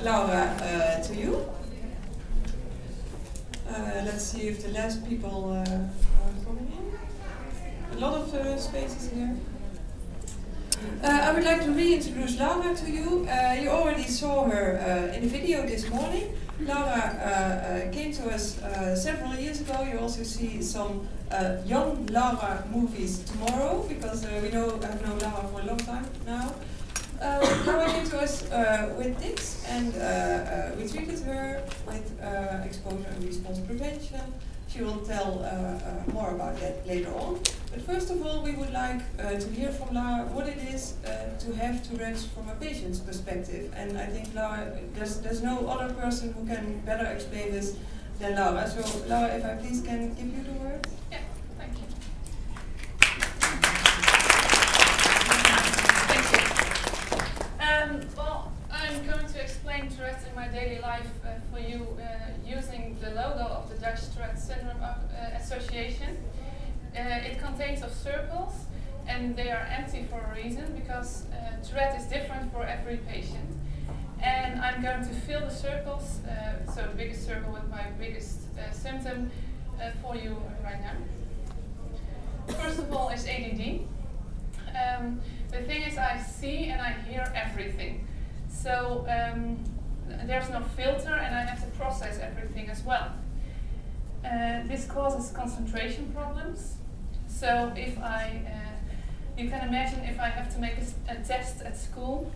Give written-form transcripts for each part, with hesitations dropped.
Laura to you. Let's see if the last people are coming in. A lot of spaces here. I would like to reintroduce Laura to you. You already saw her in the video this morning. Laura came to us several years ago. You also see some young Laura movies tomorrow, because I've known Laura for a long time now. Laura came to us with tics, and we treated her with exposure and response prevention. She will tell more about that later on. But first of all, we would like to hear from Laura what it is to have Tourette's from a patient's perspective. And I think Laura, there's no other person who can better explain this than Laura. So Laura, if I please can give you the word. Yeah, thank you. Well, I'm going to explain Tourette in my daily life for you using the logo of the Dutch Tourette Syndrome Association. It contains of circles, and they are empty for a reason, because Tourette is different for every patient. And I'm going to fill the circles, so the biggest circle with my biggest symptom for you right now. First of all is ADD. The thing is, I see and I hear everything. So there's no filter, and I have to process everything as well. This causes concentration problems. So if you can imagine if I have to make a test at school,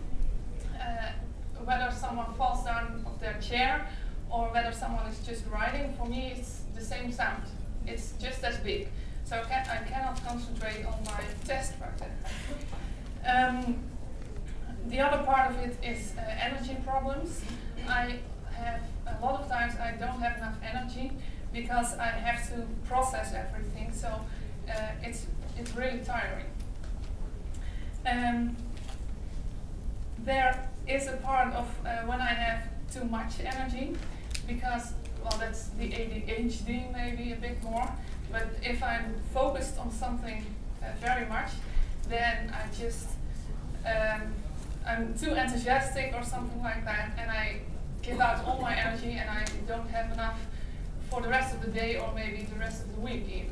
whether someone falls down off their chair or whether someone is just writing, for me it's the same sound. It's just as big. So I cannot concentrate on my test right there. The other part of it is energy problems. I have a lot of times I don't have enough energy because I have to process everything. So it's really tiring. There is a part of when I have too much energy, because, well, that's the ADHD maybe a bit more. But if I'm focused on something very much, then I just I'm too enthusiastic or something like that, and I give out all my energy, and I don't have enough for the rest of the day or maybe the rest of the week even.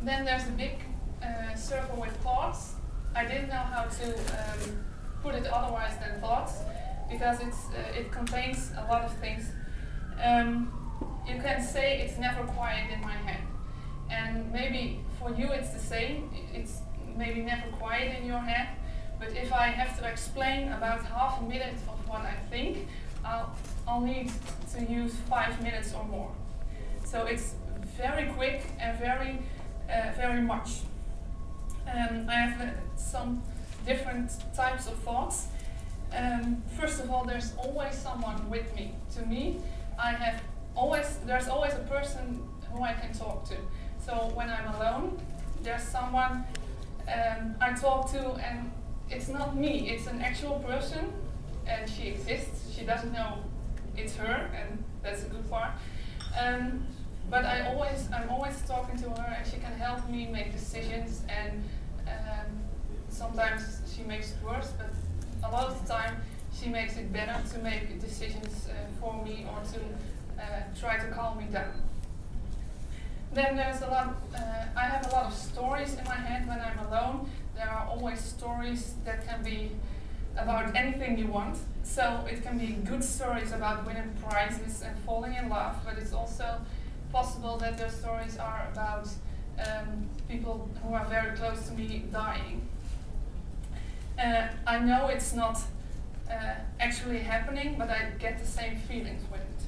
Then there's a big circle with thoughts. I didn't know how to put it otherwise than thoughts, because it contains a lot of things. You can say it's never quiet in my head, and maybe for you it's the same. It's maybe never quiet in your head, but if I have to explain about half a minute of what I think, I'll need to use 5 minutes or more. So it's very quick and very much. I have some different types of thoughts. First of all, there's always someone with me. To me, there's always a person who I can talk to. So when I'm alone, there's someone I talk to, and it's not me, it's an actual person, and she exists. She doesn't know it's her, and that's a good part. But I'm always talking to her, and she can help me make decisions, and sometimes she makes it worse, but a lot of the time she makes it better to make decisions for me, or to try to calm me down. Then there's I have a lot of stories in my head when I'm alone. There are always stories that can be about anything you want. So it can be good stories about winning prizes and falling in love, but it's also possible that those stories are about people who are very close to me dying. I know it's not actually happening, but I get the same feelings with it.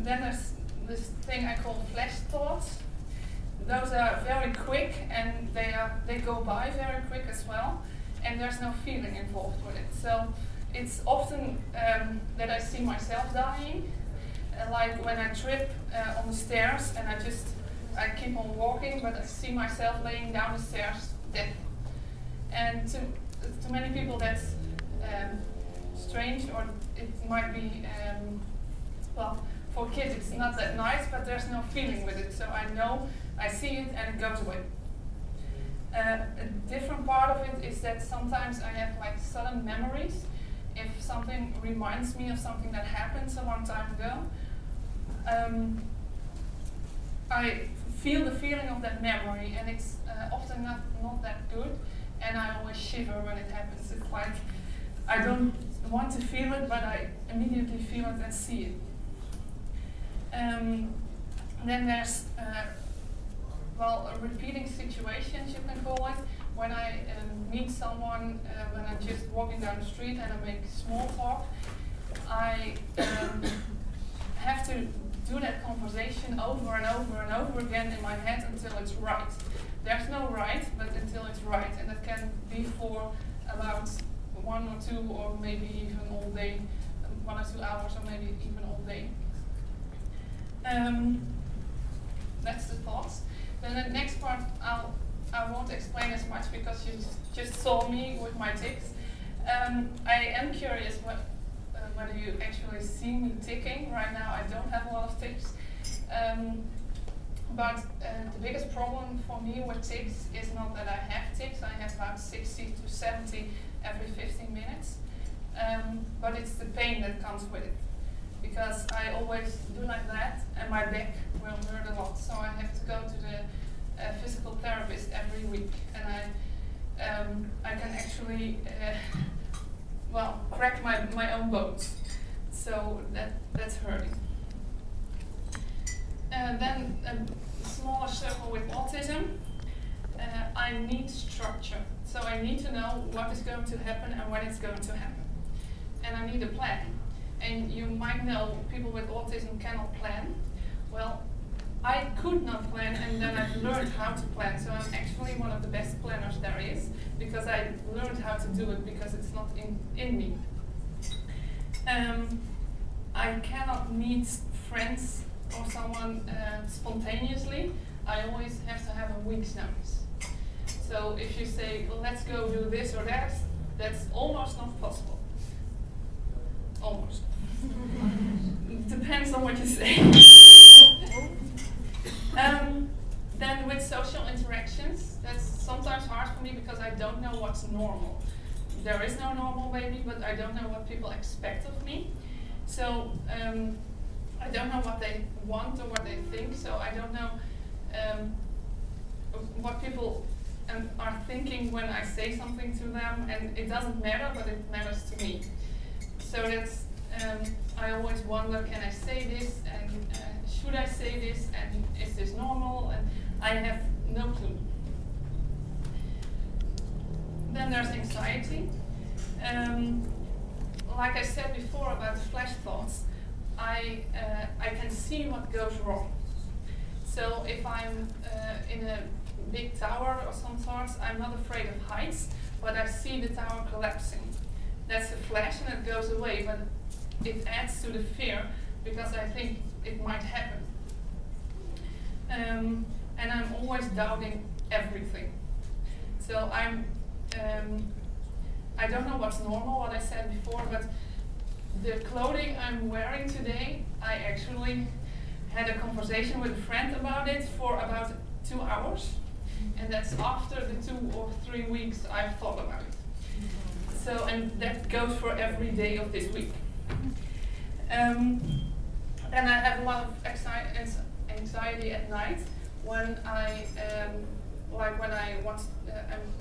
Then there's this thing I call flash thoughts. Those are very quick, and they go by very quick as well, and there's no feeling involved with it. So it's often that I see myself dying, like when I trip on the stairs, and I keep on walking, but I see myself laying down the stairs dead. And to many people that's strange, or it might be, well, for kids it's not that nice, but there's no feeling with it. So I know, I see it and it goes away. A different part of it is that sometimes I have like sudden memories. If something reminds me of something that happened a long time ago, I feel the feeling of that memory, and it's often not that good, and I always shiver when it happens. It's like I don't want to feel it, but I immediately feel it and see it. Then there's well, repeating situations, you can call it. When I meet someone, when I'm just walking down the street and I make small talk, I have to do that conversation over and over and over again in my head until it's right. There's no right, but until it's right, and that can be for about 1 or 2 or maybe even all day, 1 or 2 hours or maybe even all day. That's the thoughts. Then the next part I won't explain as much because you just saw me with my tics. I am curious whether you actually see me ticking. Right now I don't have a lot of tics. But the biggest problem for me with tics is not that I have tics. I have about 60 to 70 every 15 minutes. But it's the pain that comes with it. Because I always do like that and my back will hurt a lot. So I have to go to the physical therapist every week. And I can actually well, crack my own bones. So that's hurting. Then a smaller circle with autism. I need structure. So I need to know what is going to happen and when it's going to happen. And I need a plan. And you might know people with autism cannot plan. Well, I could not plan, and then I've learned how to plan. So I'm actually one of the best planners there is, because I learned how to do it because it's not in me. I cannot meet friends or someone spontaneously. I always have to have a week's notice. So if you say, well, let's go do this or that, that's almost not possible. Almost. Depends on what you say. Then with social interactions, that's sometimes hard for me because I don't know what's normal. There is no normal maybe, but I don't know what people expect of me. So I don't know what they want or what they think, so I don't know what people are thinking when I say something to them, and it doesn't matter, but it matters to me. So that's, I always wonder, can I say this, and should I say this, and is this normal, and I have no clue. Then there's anxiety. Like I said before about flash thoughts, I can see what goes wrong. So if I'm in a big tower of some sort, I'm not afraid of heights, but I see the tower collapsing. That's a flash and it goes away, but it adds to the fear because I think it might happen. And I'm always doubting everything. So I don't know what's normal, what I said before, but the clothing I'm wearing today, I actually had a conversation with a friend about it for about 2 hours. And that's after the 2 or 3 weeks I've thought about it. So, and that goes for every day of this week. And I have a lot of anxiety at night when I'm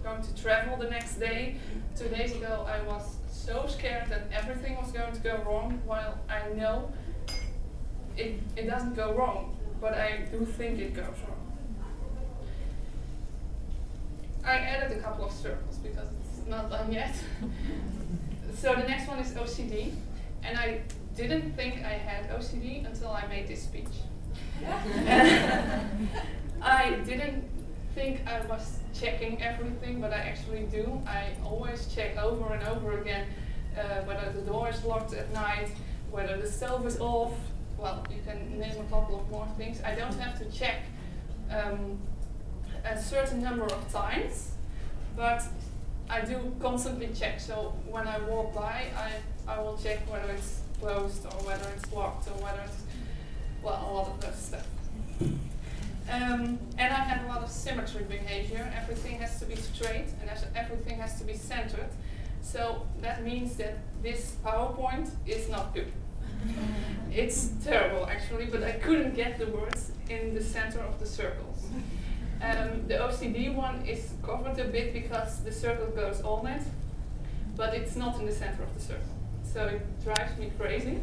going to travel the next day. 2 days ago I was so scared that everything was going to go wrong, while I know it doesn't go wrong, but I do think it goes wrong. I added a couple of circles because it's not done yet. So the next one is OCD, and I didn't think I had OCD until I made this speech. I didn't think I was checking everything, but I actually do. I always check over and over again whether the door is locked at night, whether the stove is off. Well, you can name a couple of more things. I don't have to check a certain number of times, but I do constantly check. So when I walk by, I will check whether it's closed or whether it's locked or whether it's, well, a lot of that stuff. And I have a lot of symmetry behavior. Everything has to be straight and everything has to be centered. So that means that this PowerPoint is not good. It's terrible actually, but I couldn't get the words in the center of the circles. The OCD one is covered a bit because the circle goes all net, but it's not in the center of the circle. So it drives me crazy.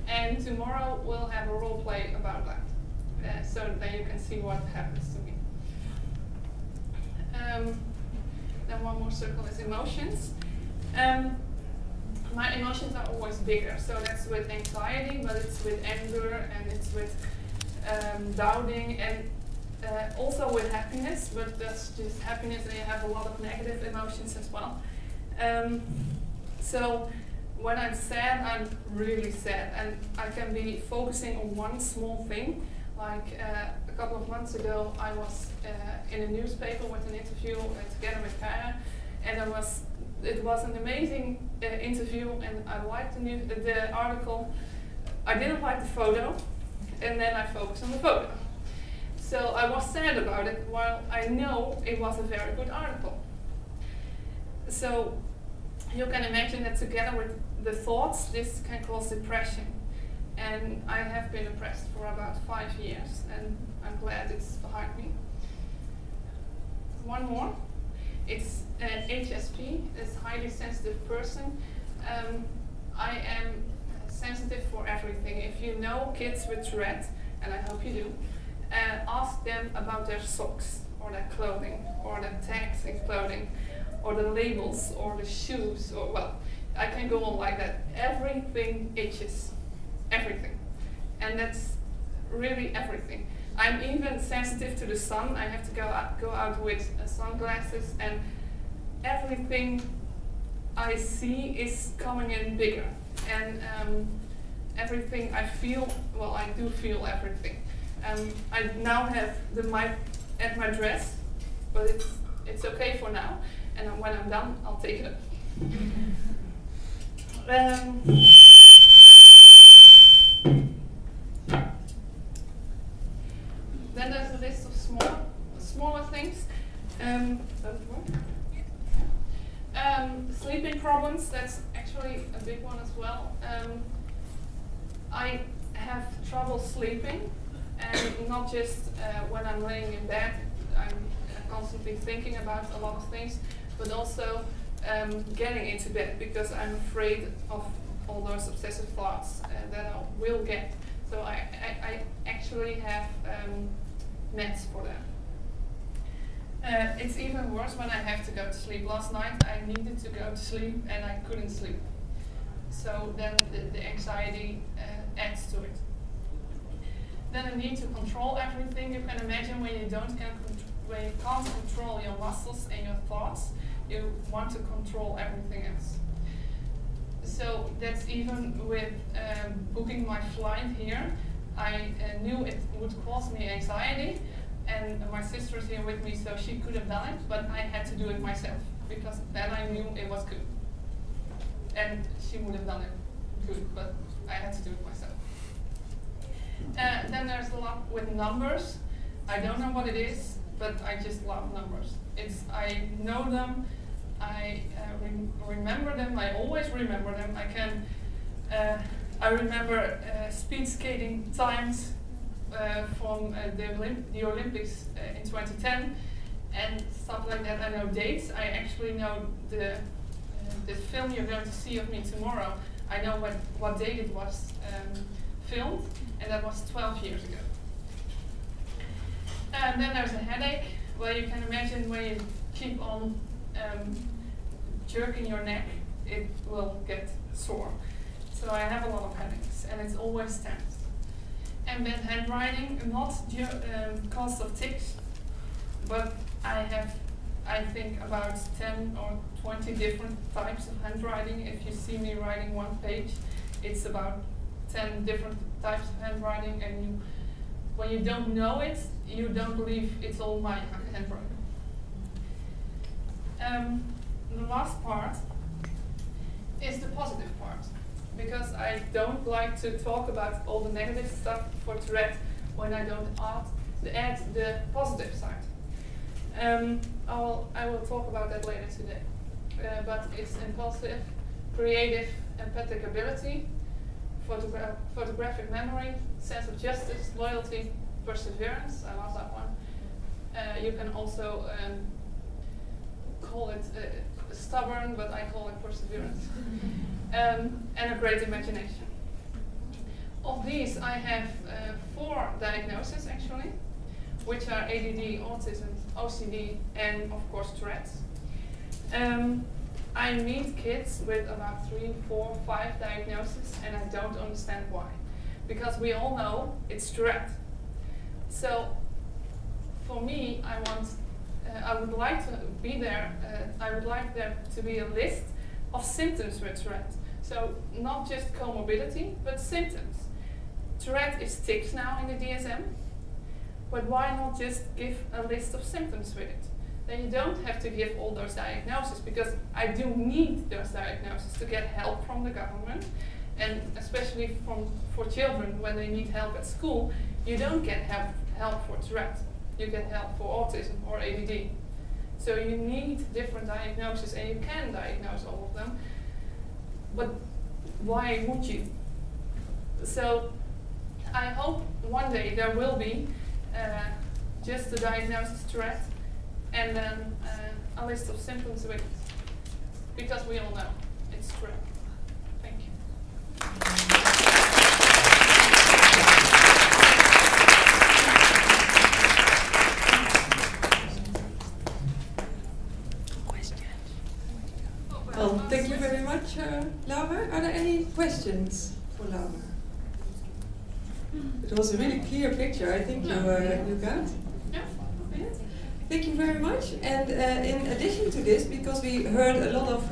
And tomorrow we'll have a role play about that. So then you can see what happens to me. Then one more circle is emotions. My emotions are always bigger, so that's with anxiety, but it's with anger and it's with doubting and also with happiness, but that's just happiness and you have a lot of negative emotions as well. So when I'm sad, I'm really sad and I can be focusing on one small thing. Like a couple of months ago, I was in a newspaper with an interview together with Kara, and it was an amazing interview, and I liked the article. I didn't like the photo, and then I focused on the photo. So I was sad about it, while I know it was a very good article. So you can imagine that together with the thoughts, this can cause depression. And I have been depressed for about 5 years, and I'm glad it's behind me. One more. It's an HSP, it's highly sensitive person. I am sensitive for everything. If you know kids with Tourette, and I hope you do, ask them about their socks, or their clothing, or the tags in clothing, or the labels, or the shoes, or well, I can go on like that. Everything itches. Everything. And that's really everything. I'm even sensitive to the sun. I have to go out with sunglasses, and everything I see is coming in bigger. And everything I feel, well, I do feel everything. I now have the mic at my dress, but it's okay for now. And when I'm done, I'll take it up. Then there's a list of smaller things. Sleeping problems, that's actually a big one as well. I have trouble sleeping, and not just when I'm laying in bed, I'm constantly thinking about a lot of things, but also getting into bed because I'm afraid of all those obsessive thoughts that I will get. So I actually have meds for that. It's even worse when I have to go to sleep. Last night I needed to go to sleep and I couldn't sleep. So then the anxiety adds to it. Then I need to control everything. You can imagine when you can't control your muscles and your thoughts, you want to control everything else. So that's even with booking my flight here. I knew it would cause me anxiety, and my sister is here with me, so she could have done it, but I had to do it myself, because then I knew it was good. And she would have done it good, but I had to do it myself. Then there's a lot with numbers. I don't know what it is, but I just love numbers. I know them, I remember them, I always remember them. I remember speed skating times from the Olympics in 2010 and stuff like that. I know dates. I actually know the film you're going to see of me tomorrow. I know what date it was filmed, and that was 12 years ago. And then there's a headache. Well, you can imagine when you keep on jerking your neck, it will get sore. So I have a lot of headaches, and it's always tense. And bad handwriting, not because of tics, but I think about 10 or 20 different types of handwriting. If you see me writing one page, it's about 10 different types of handwriting, and when you don't know it, you don't believe it's all my handwriting. The last part is the positive part, because I don't like to talk about all the negative stuff for Tourette when I don't add the positive side. I will talk about that later today. But it's impulsive, creative, empathic ability, photographic memory, sense of justice, loyalty, perseverance. I love that one. You can also call it stubborn, but I call it perseverance. And a great imagination. Of these, I have 4 diagnoses actually, which are ADD, autism, OCD, and of course Tourette. I meet kids with about 3, 4, 5 diagnoses, and I don't understand why. Because we all know it's Tourette. So for me, I would like to be there. I would like there to be a list of symptoms with Tourette. So not just comorbidity, but symptoms. Tourette is tics now in the DSM, but why not just give a list of symptoms with it? Then you don't have to give all those diagnoses, because I do need those diagnoses to get help from the government, and especially for children when they need help at school, you don't get help for Tourette. You get help for autism or ADD. So you need different diagnoses, and you can diagnose all of them, but why would you? So I hope one day there will be just the diagnosis Tourette, and then a list of symptoms with it, because we all know it's Tourette. Thank you. Well, thank you very much, Laura. Are there any questions for Laura? It was a really clear picture, I think you got. Yeah. Thank you very much. And in addition to this, because we heard a lot of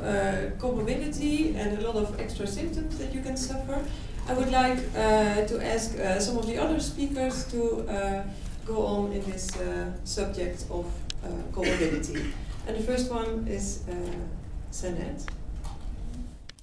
comorbidity and a lot of extra symptoms that you can suffer, I would like to ask some of the other speakers to go on in this subject of comorbidity. And the first one is Sanette.